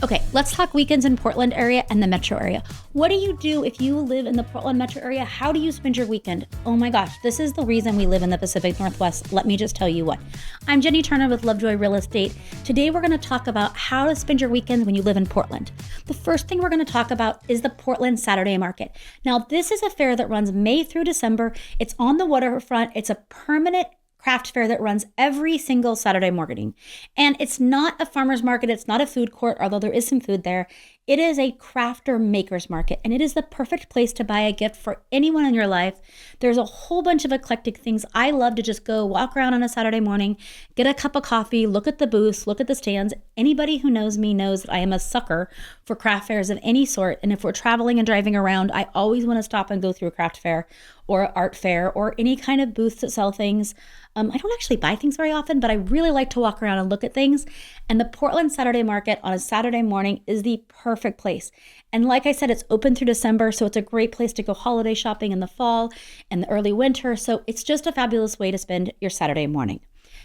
Okay, let's talk weekends in Portland area and the metro area. What do you do if you live in the Portland metro area? How do you spend your weekend? Oh my gosh, this is the reason we live in the Pacific Northwest. Let me just tell you what. I'm Jenny Turner with Lovejoy Real Estate. Today we're going to talk about how to spend your weekends when you live in Portland. The first thing we're going to talk about is the Portland Saturday Market. Now, this is a fair that runs May through December. It's on the Waterfront. It's a permanent craft fair that runs every single Saturday morning. And it's not a farmer's market. It's not a food court, although there is some food there. It is a crafter maker's market, and it is the perfect place to buy a gift for anyone in your life. There's a whole bunch of eclectic things. I love to just go walk around on a Saturday morning, get a cup of coffee, look at the booths, look at the stands. Anybody who knows me knows that I am a sucker for craft fairs of any sort. And if we're traveling and driving around, I always want to stop and go through a craft fair or art fair or any kind of booths that sell things. I don't actually buy things very often, but I really like to walk around and look at things. And the Portland Saturday Market on a Saturday morning is the perfect place. And like I said, it's open through December, so it's a great place to go holiday shopping in the fall and the early winter. So it's just a fabulous way to spend your Saturday morning.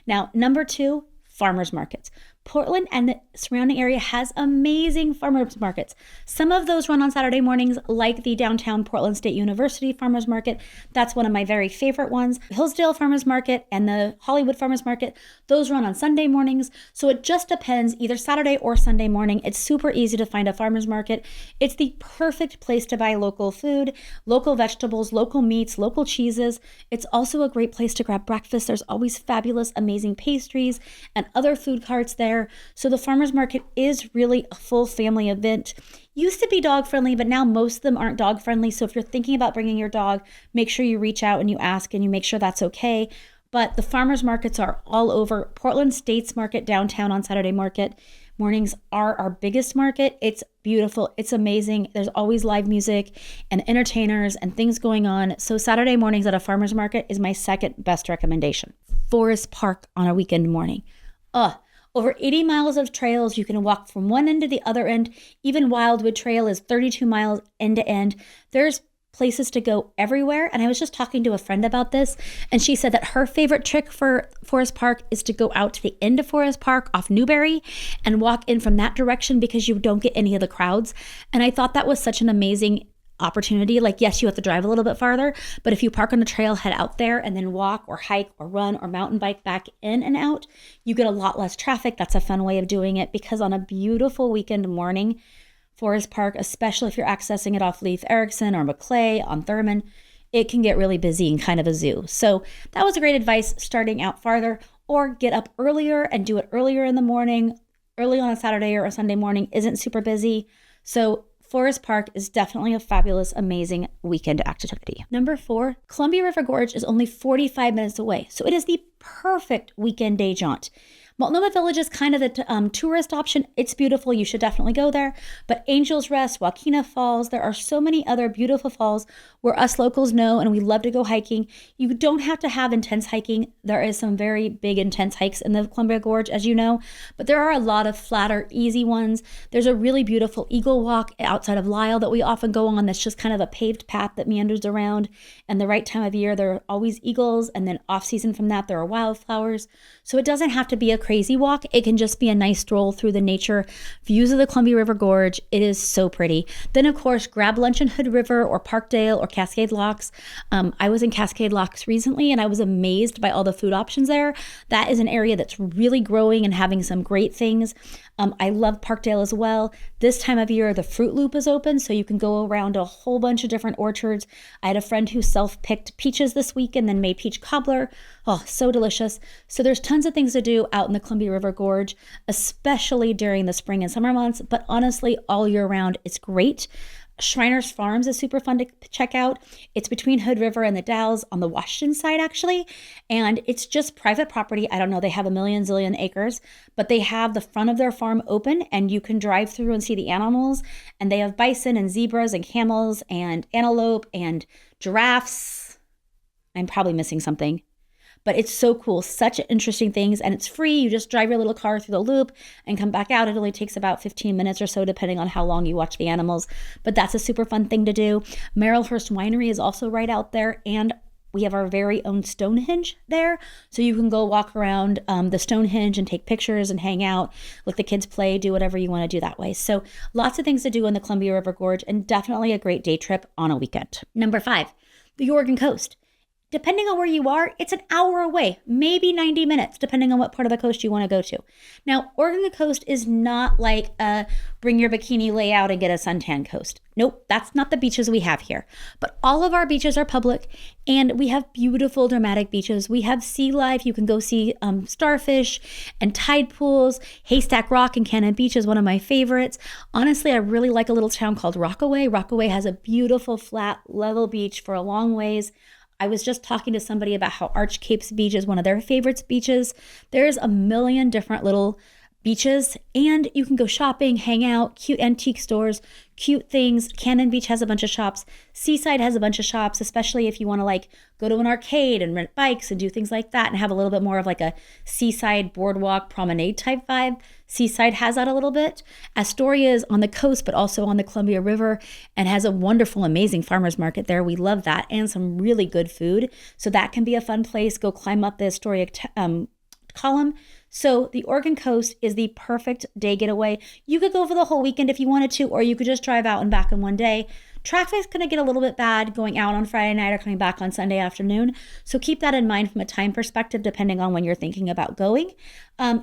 Now, number 2, farmers markets. Portland and the surrounding area has amazing farmers markets. Some of those run on Saturday mornings, like the downtown Portland State University Farmers Market. That's one of my very favorite ones. Hillsdale Farmers Market and the Hollywood Farmers Market, those run on Sunday mornings. So it just depends, either Saturday or Sunday morning. It's super easy to find a farmers market. It's the perfect place to buy local food, local vegetables, local meats, local cheeses. It's also a great place to grab breakfast. There's always fabulous, amazing pastries and other food carts there. So the farmers market is really a full family event. Used to be dog friendly, but now most of them aren't dog friendly. So if you're thinking about bringing your dog, make sure you reach out and you ask and you make sure that's okay. But the farmers markets are all over. Portland State's Market downtown on Saturday market mornings are our biggest market. It's beautiful. It's amazing. There's always live music and entertainers and things going on. So Saturday mornings at a farmers market is my second best recommendation. Forest Park on a weekend morning. Over 80 miles of trails. You can walk from one end to the other end. Even Wildwood Trail is 32 miles end to end. There's places to go everywhere. And I was just talking to a friend about this, and she said that her favorite trick for Forest Park is to go out to the end of Forest Park off Newberry and walk in from that direction because you don't get any of the crowds. And I thought that was such an amazing opportunity. Like, yes, you have to drive a little bit farther, but if you park on the trailhead out there and then walk or hike or run or mountain bike back in and out, you get a lot less traffic. That's a fun way of doing it, because on a beautiful weekend morning, Forest Park, especially if you're accessing it off Leif Erikson or Maclay on Thurman, it can get really busy and kind of a zoo. So that was a great advice, starting out farther, or get up earlier and do it earlier in the morning. Early on a Saturday or a Sunday morning isn't super busy. So Forest Park is definitely a fabulous, amazing weekend activity. Number 4, Columbia River Gorge is only 45 minutes away, so it is the perfect weekend day jaunt. Multnomah Village is kind of the tourist option. It's beautiful. You should definitely go there. But Angel's Rest, Waukena Falls, there are so many other beautiful falls where us locals know, and we love to go hiking. You don't have to have intense hiking. There is some very big, intense hikes in the Columbia Gorge, as you know, but there are a lot of flatter, easy ones. There's a really beautiful Eagle Walk outside of Lyle that we often go on. That's just kind of a paved path that meanders around. And the right time of year, there are always eagles. And then off season from that, there are wildflowers. So it doesn't have to be a crazy walk. It can just be a nice stroll through the nature, views of the Columbia River Gorge. It is so pretty. Then, of course, grab lunch in Hood River or Parkdale or Cascade Locks. I was in Cascade Locks recently, and I was amazed by all the food options there. That is an area that's really growing and having some great things. I love Parkdale as well. This time of year, the Fruit Loop is open, so you can go around a whole bunch of different orchards. I had a friend who self-picked peaches this week and then made peach cobbler. Oh, so delicious. So there's tons of things to do out in the Columbia River Gorge, especially during the spring and summer months, but honestly, all year round, it's great. Shriners Farms is super fun to check out. It's between Hood River and the Dalles on the Washington side, actually. And it's just private property. I don't know, they have a zillion acres, but they have the front of their farm open and you can drive through and see the animals. And they have bison and zebras and camels and antelope and giraffes. I'm probably missing something. But it's so cool, such interesting things, and it's free. You just drive your little car through the loop and come back out. It only takes about 15 minutes or so, depending on how long you watch the animals. But that's a super fun thing to do. Merrillhurst Winery is also right out there, and We have our very own Stonehenge there. So you can go walk around the Stonehenge and take pictures and hang out, let the kids play, do whatever you want to do that way. So lots of things to do in the Columbia River Gorge, and definitely a great day trip on a weekend. Number 5, the Oregon coast. Depending on where you are, it's an hour away, maybe 90 minutes, depending on what part of the coast you want to go to. Now, Oregon coast is not like a bring your bikini, lay out and get a suntan coast. Nope, that's not the beaches we have here. But all of our beaches are public, and we have beautiful, dramatic beaches. We have sea life. You can go see starfish and tide pools. Haystack Rock and Cannon Beach is one of my favorites. Honestly, I really like a little town called Rockaway. Rockaway has a beautiful, flat, level beach for a long ways. I was just talking to somebody about how Arch Capes Beach is one of their favorite beaches. There's a million different little beaches, and you can go shopping, hang out, cute antique stores, cute things. Cannon Beach has a bunch of shops. Seaside has a bunch of shops, especially if you want to like go to an arcade and rent bikes and do things like that and have a little bit more of like a seaside boardwalk promenade type vibe. Seaside has that a little bit. Astoria is on the coast, but also on the Columbia River, and has a wonderful, amazing farmer's market there. We love that, and some really good food. So that can be a fun place. Go climb up the Astoria column. So the Oregon coast is the perfect day getaway. You could go for the whole weekend if you wanted to, or you could just drive out and back in one day. Traffic's going to get a little bit bad going out on Friday night or coming back on Sunday afternoon. So keep that in mind from a time perspective, depending on when you're thinking about going.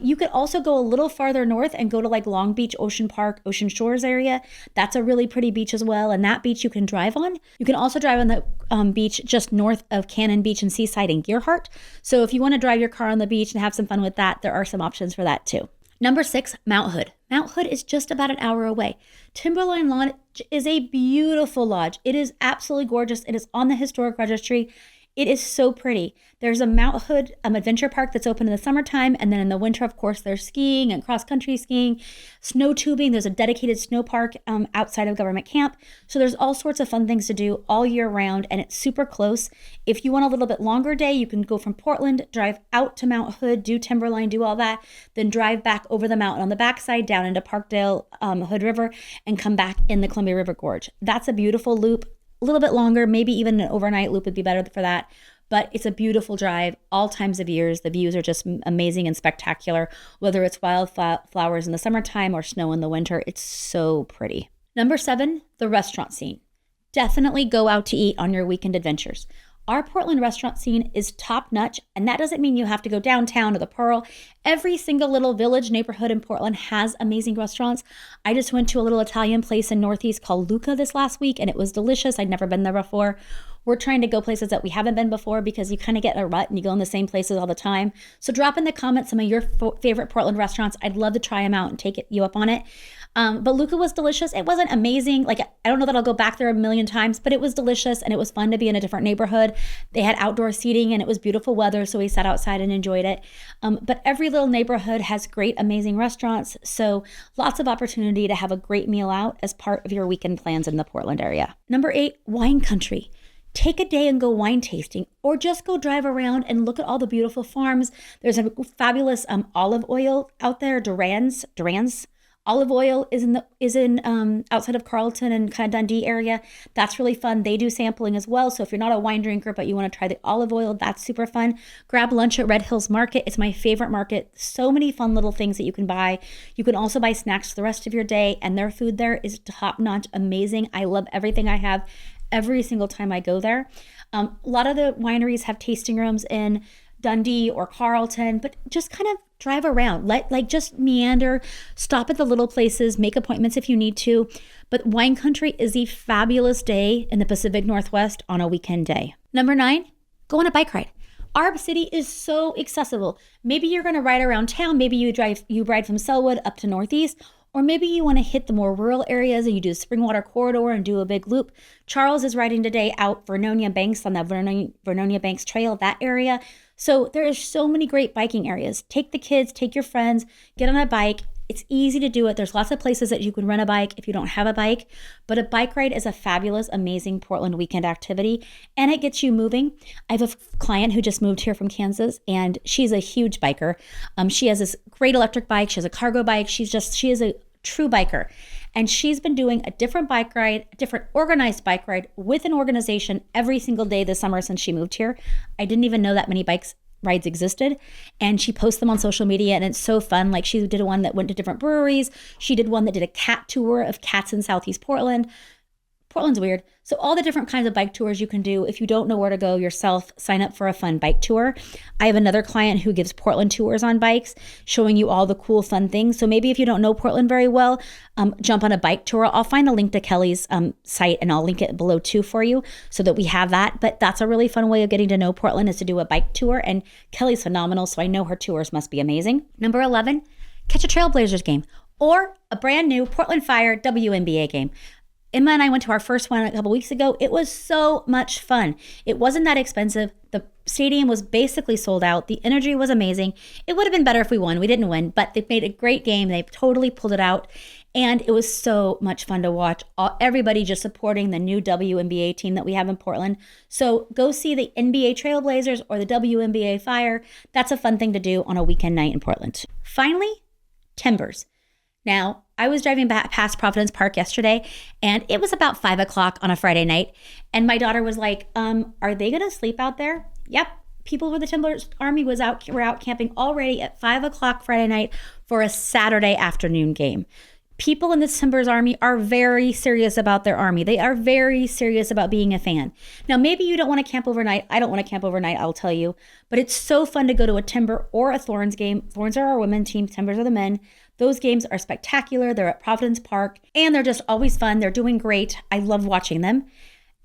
You could also go a little farther north and go to like Long Beach, Ocean Park, Ocean Shores area. That's a really pretty beach as well. And that beach you can drive on. You can also drive on the beach just north of Cannon Beach and Seaside and Gearhart. So if you want to drive your car on the beach and have some fun with that, there are some options for that too. Number 6, Mount Hood. Mount Hood is just about an hour away. Timberline Lodge is a beautiful lodge. It is absolutely gorgeous. It is on the historic registry. It is so pretty. There's a Mount Hood adventure park that's open in the summertime. And then in the winter, of course, there's skiing and cross-country skiing, snow tubing. There's a dedicated snow park outside of government camp. So there's all sorts of fun things to do all year round. And it's super close. If you want a little bit longer day, you can go from Portland, drive out to Mount Hood, do Timberline, do all that, then drive back over the mountain on the backside down into Parkdale, Hood River, and come back in the Columbia River Gorge. That's a beautiful loop. A little bit longer, maybe even an overnight loop would be better for that. But it's a beautiful drive all times of years. The views are just amazing and spectacular, whether it's wildflowers in the summertime or snow in the winter. It's so pretty. Number 7, the restaurant scene. Definitely go out to eat on your weekend adventures. Our Portland restaurant scene is top notch, and that doesn't mean you have to go downtown to the Pearl. Every single little village neighborhood in Portland has amazing restaurants. I just went to a little Italian place in Northeast called Luca this last week, and it was delicious. I'd never been there before. We're trying to go places that we haven't been before because you kind of get in a rut and you go in the same places all the time. So drop in the comments some of your favorite Portland restaurants. I'd love to try them out and take you up on it. But Luca was delicious. It wasn't amazing. Like, I don't know that I'll go back there a million times, but it was delicious and it was fun to be in a different neighborhood. They had outdoor seating and it was beautiful weather, so we sat outside and enjoyed it. But every little neighborhood has great, amazing restaurants. So lots of opportunity to have a great meal out as part of your weekend plans in the Portland area. Number 8, wine country. Take a day and go wine tasting, or just go drive around and look at all the beautiful farms. There's a fabulous olive oil out there. Durand's olive oil is in outside of Carlton and kind of Dundee area. That's really fun. They do sampling as well. So if you're not a wine drinker but you want to try the olive oil, that's super fun. Grab lunch at Red Hills Market. It's my favorite market. So many fun little things that you can buy. You can also buy snacks for the rest of your day, and their food there is top notch, amazing. I love everything I have every single time I go there. A lot of the wineries have tasting rooms in Dundee or Carlton, but just kind of drive around, just meander, stop at the little places, make appointments if you need to. But wine country is a fabulous day in the Pacific Northwest on a weekend day. Number 9, go on a bike ride. Our city is so accessible. Maybe you're going to ride around town. Maybe you ride from Selwood up to Northeast, or maybe you want to hit the more rural areas and you do the Springwater Corridor and do a big loop. Charles is riding today out Vernonia Banks on the Vernonia Banks Trail, that area. So there is so many great biking areas. Take the kids, take your friends, get on a bike. It's easy to do it. There's lots of places that you can rent a bike if you don't have a bike, but a bike ride is a fabulous, amazing Portland weekend activity, and it gets you moving. I have a client who just moved here from Kansas, and she's a huge biker. She has this great electric bike. She has a cargo bike. She is a true biker. And she's been doing a different bike ride, a different organized bike ride with an organization every single day this summer since she moved here. I didn't even know that many bikes rides existed, and she posts them on social media, and it's so fun. Like, she did one that went to different breweries. She did one that did a cat tour of cats in Southeast Portland. Portland's weird. So all the different kinds of bike tours you can do. If you don't know where to go yourself, sign up for a fun bike tour. I have another client who gives Portland tours on bikes, showing you all the cool, fun things. So maybe if you don't know Portland very well, jump on a bike tour. I'll find a link to Kelly's site, and I'll link it below too for you so that we have that. But that's a really fun way of getting to know Portland, is to do a bike tour. And Kelly's phenomenal, so I know her tours must be amazing. Number 11, catch a Trailblazers game or a brand new Portland Fire WNBA game. Emma and I went to our first one a couple weeks ago. It was so much fun. It wasn't that expensive. The stadium was basically sold out. The energy was amazing. It would have been better if we won. We didn't win, but they've made a great game. They've totally pulled it out. And it was so much fun to watch. Everybody just supporting the new WNBA team that we have in Portland. So go see the NBA Trailblazers or the WNBA Fire. That's a fun thing to do on a weekend night in Portland. Finally, Timbers. Now, I was driving back past Providence Park yesterday, and it was about 5 o'clock on a Friday night. And my daughter was like, are they going to sleep out there? Yep. People with the Timbers Army were out camping already at 5 o'clock Friday night for a Saturday afternoon game. People in the Timbers Army are very serious about their Army. They are very serious about being a fan. Now, maybe you don't want to camp overnight. I don't want to camp overnight, I'll tell you. But it's so fun to go to a Timber or a Thorns game. Thorns are our women's team. Timbers are the men. Those games are spectacular. They're at Providence Park, and they're just always fun. They're doing great. I love watching them.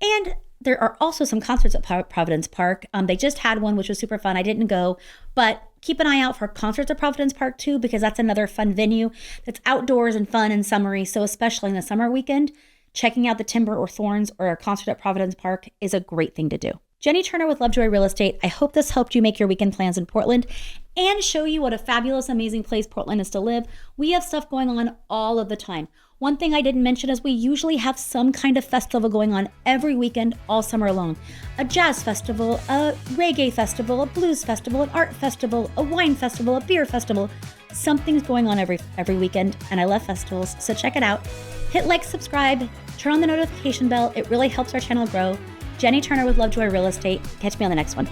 And there are also some concerts at Providence Park. They just had one, which was super fun. I didn't go, but keep an eye out for concerts at Providence Park too, because that's another fun venue that's outdoors and fun and summery. So especially in the summer weekend, checking out the Timber or Thorns or a concert at Providence Park is a great thing to do. Jenny Turner with Lovejoy Real Estate. I hope this helped you make your weekend plans in Portland and show you what a fabulous, amazing place Portland is to live. We have stuff going on all of the time. One thing I didn't mention is we usually have some kind of festival going on every weekend all summer long. A jazz festival, a reggae festival, a blues festival, an art festival, a wine festival, a beer festival. Something's going on every weekend, and I love festivals, so check it out. Hit like, subscribe, turn on the notification bell. It really helps our channel grow. Jenny Turner with Lovejoy Real Estate. Catch me on the next one.